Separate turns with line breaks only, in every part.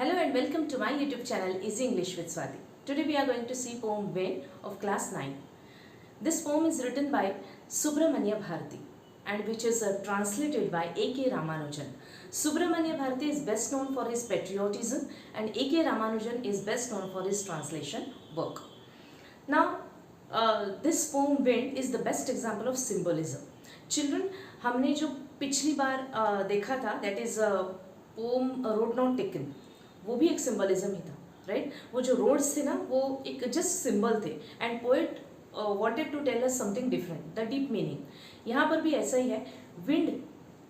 Hello and welcome to my YouTube channel Easy English with Swati. Today we are going to see poem Wind of class 9. This poem is written by Subramanya Bharati and which is translated by A.K. Ramanujan. Subramanya Bharati is best known for his patriotism and A.K. Ramanujan is best known for his translation work. Now this poem Wind is the best example of symbolism. Children, हमने जो पिछली बार देखा था that is poem road not taken, वो भी एक symbolism ही था, right? वो जो रोड्स थे ना वो एक जस्ट सिंबल थे and poet wanted to tell us something different, the deep meaning. यहाँ पर भी ऐसा ही है, विंड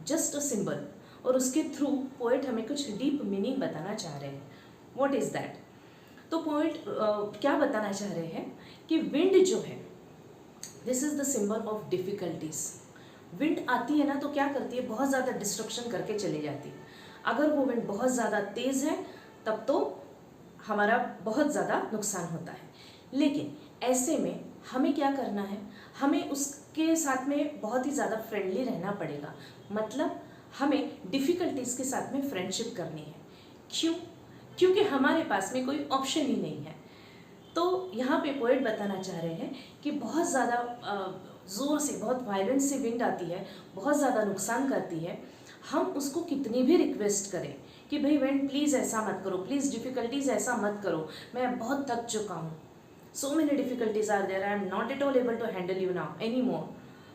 जस्ट अ सिंबल और उसके थ्रू पोएट हमें कुछ डीप मीनिंग बताना चाह रहे हैं। What is that? तो पोएट क्या बताना चाह रहे हैं कि विंड जो है this is the symbol of difficulties. Wind आती है ना तो क्या करती है, बहुत ज़्यादा डिस्ट्रक्शन करके चली जाती है। अगर वो विंड बहुत ज़्यादा तेज़ है तब तो हमारा बहुत ज़्यादा नुकसान होता है, लेकिन ऐसे में हमें क्या करना है, हमें उसके साथ में बहुत ही ज़्यादा फ्रेंडली रहना पड़ेगा। मतलब हमें डिफ़िकल्टीज़ के साथ में फ्रेंडशिप करनी है। क्यों? क्योंकि हमारे पास में कोई ऑप्शन ही नहीं है। तो यहाँ पे पोएट बताना चाह रहे हैं कि बहुत ज़्यादा ज़ोर से, बहुत वायलेंस से विंड आती है, बहुत ज़्यादा नुकसान करती है। हम उसको कितनी भी रिक्वेस्ट करें कि भाई विंड प्लीज़ ऐसा मत करो, प्लीज़ डिफ़िकल्टीज़ ऐसा मत करो, मैं बहुत थक चुका हूँ, so many difficulties are there, I am not at all able to handle you now any more,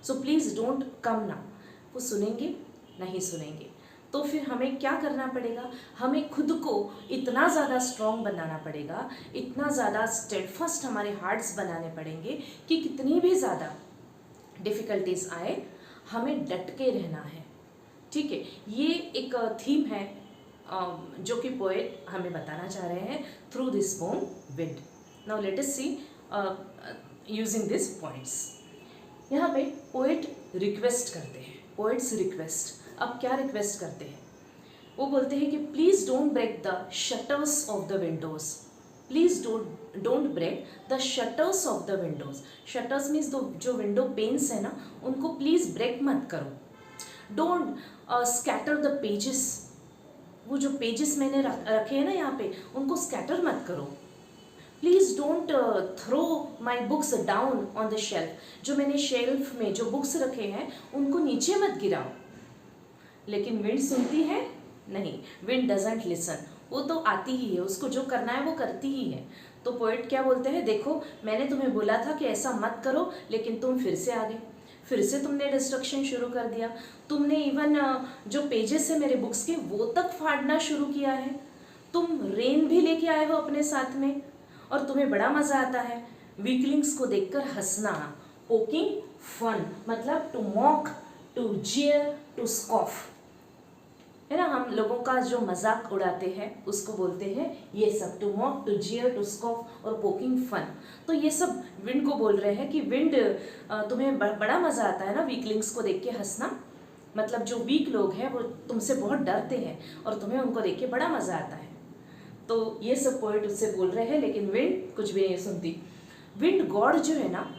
so please don't come now. वो सुनेंगे? नहीं सुनेंगे। तो फिर हमें क्या करना पड़ेगा, हमें खुद को इतना ज़्यादा स्ट्रॉन्ग बनाना पड़ेगा, इतना ज़्यादा स्टेडफास्ट हमारे हार्ट्स बनाने पड़ेंगे कि कितनी भी ज़्यादा डिफ़िकल्टीज़ आए हमें डट के रहना है। ठीक है, ये एक थीम है जो कि पोएट हमें बताना चाह रहे हैं through this poem wind. Now let us see using this points. यहाँ पे पोएट रिक्वेस्ट करते हैं, पोएट्स रिक्वेस्ट। अब क्या रिक्वेस्ट करते हैं? वो बोलते हैं कि please don't break the shutters of the windows, please don't break the shutters of the windows. Shutters means जो विंडो पेन्स है ना, उनको प्लीज़ ब्रेक मत करो। डोंट स्कैटर द पेजेस, वो जो पेजेस मैंने रखे हैं ना यहाँ पे, उनको स्कैटर मत करो। Please don't throw my books down on the shelf, जो मैंने शेल्फ में जो बुक्स रखे हैं उनको नीचे मत गिराओ। लेकिन विंड सुनती है? नहीं, विंड डजंट लिसन। वो तो आती ही है, उसको जो करना है वो करती ही है। तो पोएट क्या बोलते हैं, देखो मैंने तुम्हें बोला था कि ऐसा मत करो, लेकिन तुम फिर से आ गए, फिर से तुमने डिस्ट्रक्शन शुरू कर दिया। तुमने इवन जो पेजेस है मेरे बुक्स के वो तक फाड़ना शुरू किया है। तुम रेन भी लेके आए हो अपने साथ में और तुम्हें बड़ा मज़ा आता है वीकलिंग्स को देखकर हंसना। पोकिंग फन मतलब to mock, to jeer, to scoff, है ना? हम लोगों का जो मजाक उड़ाते हैं उसको बोलते हैं ये सब, टू मॉक, टू जियर, टू स्कॉफ और पोकिंग फन। तो ये सब विंड को बोल रहे हैं कि विंड तुम्हें बड़ा मज़ा आता है ना वीकलिंग्स को देख के हंसना। मतलब जो वीक लोग हैं वो तुमसे बहुत डरते हैं और तुम्हें उनको देख के बड़ा मज़ा आता है। तो ये सब पोएट उससे बोल रहे हैं, लेकिन विंड कुछ भी नहीं सुनती। विंड गॉड जो है ना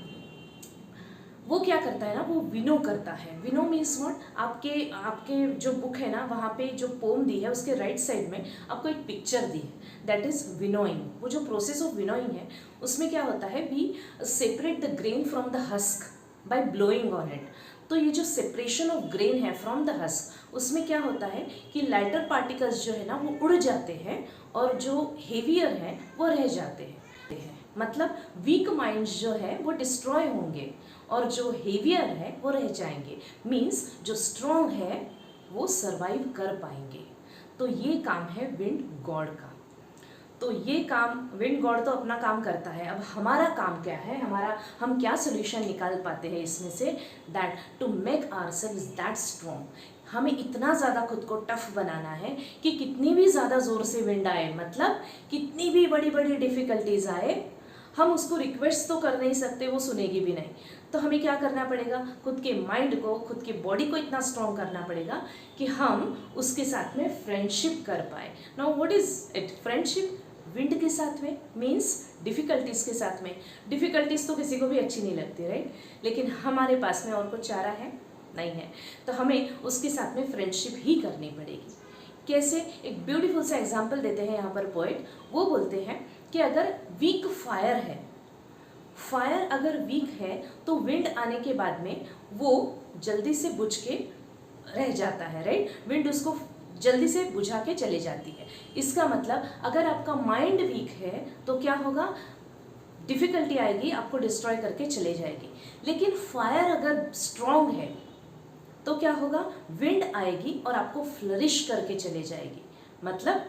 वो क्या करता है ना, वो विनो करता है। विनो मीन्स व्हाट? आपके जो बुक है ना वहाँ पे जो पोम दी है उसके राइट साइड में आपको एक पिक्चर दी है, दैट इज़ विनोइंग। वो जो प्रोसेस ऑफ विनोइंग है उसमें क्या होता है, we separate the grain from the husk by blowing on it. तो ये जो सेपरेशन ऑफ ग्रेन है फ्रॉम द हस्क, उसमें क्या होता है कि लाइटर पार्टिकल्स जो है ना वो उड़ जाते हैं और जो हेवियर हैं वो रह जाते हैं। मतलब वीक माइंड्स जो है वो डिस्ट्रॉय होंगे और जो हेवियर है वो रह जाएंगे। मीन्स जो स्ट्रॉन्ग है वो सरवाइव कर पाएंगे। तो ये काम है विंड गॉड का। तो ये काम विंड गॉड तो अपना काम करता है। अब हमारा काम क्या है, हम क्या सोल्यूशन निकाल पाते हैं इसमें से, that to make ourselves that strong. हमें इतना ज़्यादा खुद को टफ बनाना है कि कितनी भी ज़्यादा ज़ोर से विंड आए, मतलब कितनी भी बड़ी बड़ी डिफ़िकल्टीज आए, हम उसको रिक्वेस्ट तो कर नहीं सकते, वो सुनेगी भी नहीं। तो हमें क्या करना पड़ेगा, खुद के माइंड को, खुद के बॉडी को इतना स्ट्रॉन्ग करना पड़ेगा कि हम उसके साथ में फ्रेंडशिप कर पाए। Now what is it? Friendship wind के साथ में मीन्स डिफ़िकल्टीज़ के साथ में। डिफ़िकल्टीज़ तो किसी को भी अच्छी नहीं लगती, राइट? लेकिन हमारे पास में और कुछ चारा है नहीं है, तो हमें उसके साथ में फ्रेंडशिप ही करनी पड़ेगी। कैसे, एक ब्यूटीफुल सा एग्जाम्पल देते हैं यहाँ पर पोएट। वो बोलते हैं कि अगर वीक फायर है, फायर अगर वीक है तो विंड आने के बाद में वो जल्दी से बुझ के रह जाता है, राइट। विंड उसको जल्दी से बुझा के चले जाती है। इसका मतलब अगर आपका माइंड वीक है तो क्या होगा, डिफिकल्टी आएगी, आपको डिस्ट्रॉय करके चले जाएगी। लेकिन फायर अगर स्ट्रॉन्ग है तो क्या होगा, विंड आएगी और आपको फ्लरिश करके चले जाएगी। मतलब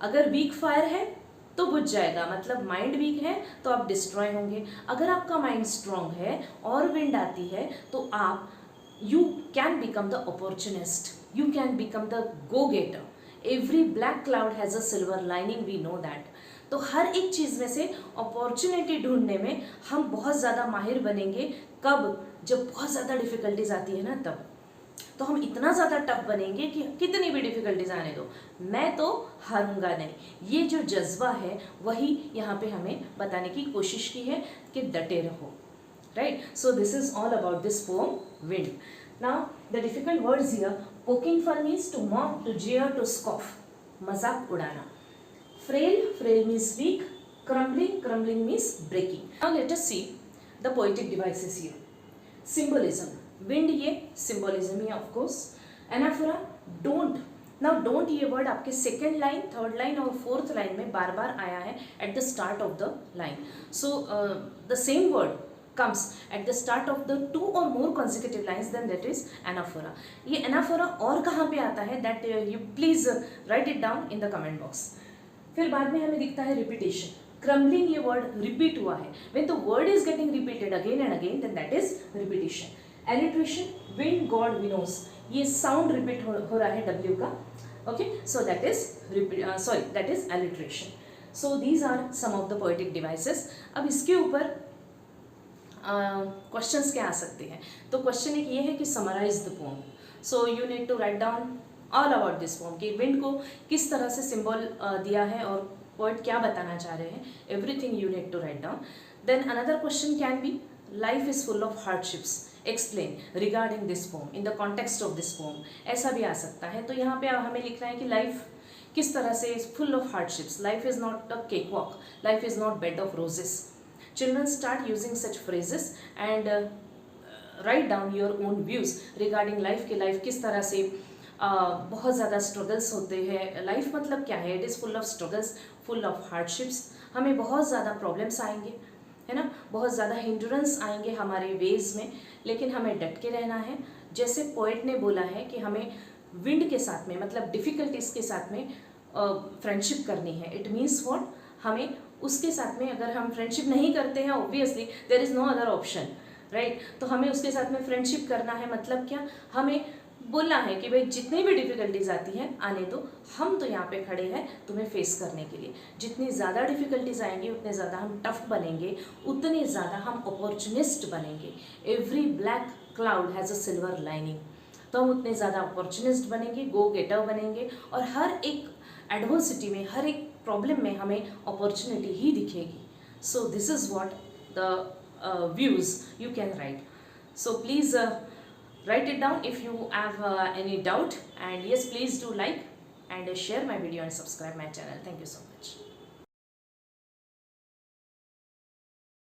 अगर वीक फायर है तो बुझ जाएगा, मतलब माइंड वीक है तो आप डिस्ट्रॉय होंगे। अगर आपका माइंड स्ट्रॉन्ग है और विंड आती है तो आप you can become the opportunist, you can become the go getter. Every black cloud has a silver lining, we know that. तो हर एक चीज़ में से अपॉर्चुनिटी ढूंढने में हम बहुत ज़्यादा माहिर बनेंगे। कब, जब बहुत ज़्यादा डिफिकल्टीज आती है ना, तब तो हम इतना ज़्यादा टफ बनेंगे कि कितनी भी डिफिकल्टीज आने दो, मैं तो हारूंगा नहीं। ये जो जज्बा है वही यहाँ पे हमें बताने की कोशिश की है कि डटे रहो, right. So this is all about this poem wind. Now the difficult words here, poking fun means to mock, to jeer, to scoff, मजाक उड़ाना। Frail, frail means weak. Crumbling, crumbling means breaking. Now let us see the poetic devices here. Symbolism, wind ये symbolism ही of course. Anaphora, don't. Now don't ये word आपके second line, third line और fourth line में बार बार आया है at the start of the line. So the same word comes at the start of the 2 or more consecutive lines, then that is anaphora. ये anaphora और कहाँ पे आता है, that you please write it down in the comment box. फिर बाद में हमें दिखता है repetition. Crumbling ये word repeat हुआ है. When the word is getting repeated again and again, then that is repetition. Alliteration, wind god winnows, ये sound repeat हो रहा है W का, okay, so that is that is alliteration. So these are some of the poetic devices. अब इसके ऊपर questions क्या आ सकते हैं, तो क्वेश्चन एक ये है कि summarise the poem. So you need to write down all about this poem, कि विंड को किस तरह से सिंबल दिया है और पोएट क्या बताना चाह रहे हैं, everything you need to write down. Then another question can be, life is full of hardships, explain regarding this poem in the context of this poem, ऐसा भी आ सकता है। तो यहाँ पे हमें लिखना है कि लाइफ किस तरह से full of hardships, life is not a cake walk, life is not bed of roses. Children start using such phrases and write down your own views regarding life, कि लाइफ किस तरह से बहुत ज़्यादा स्ट्रगल्स होते हैं। लाइफ मतलब क्या है, it is full of struggles, full of hardships. हमें बहुत ज़्यादा प्रॉब्लम्स आएंगे, है ना, बहुत ज़्यादा हिंड्रेंस आएंगे हमारे वेज में, लेकिन हमें डट के रहना है। जैसे पोएट ने बोला है कि हमें विंड के साथ में, मतलब डिफ़िकल्टीज़ के साथ में फ्रेंडशिप करनी है। इट मीन्स व्हाट, हमें उसके साथ में अगर हम फ्रेंडशिप नहीं करते हैं, obviously there is no other option, right. तो हमें उसके साथ में फ्रेंडशिप करना है। मतलब क्या, हमें बोलना है कि भाई जितनी भी डिफ़िकल्टीज आती हैं आने दो, हम तो यहाँ पे खड़े हैं तुम्हें फेस करने के लिए। जितनी ज़्यादा डिफ़िकल्टीज आएंगी उतने ज़्यादा हम टफ बनेंगे, उतने ज़्यादा हम अपॉर्चुनिस्ट बनेंगे। Every black cloud has a silver lining, तो हम उतने ज़्यादा अपॉर्चुनिस्ट बनेंगे, गो गेटर बनेंगे, और हर एक एडवर्सिटी में, हर एक प्रॉब्लम में हमें अपॉर्चुनिटी ही दिखेगी। So this is what the views you can write. So please write it down if you have any doubt, and yes, please do like and share my video and subscribe my channel. Thank you so much.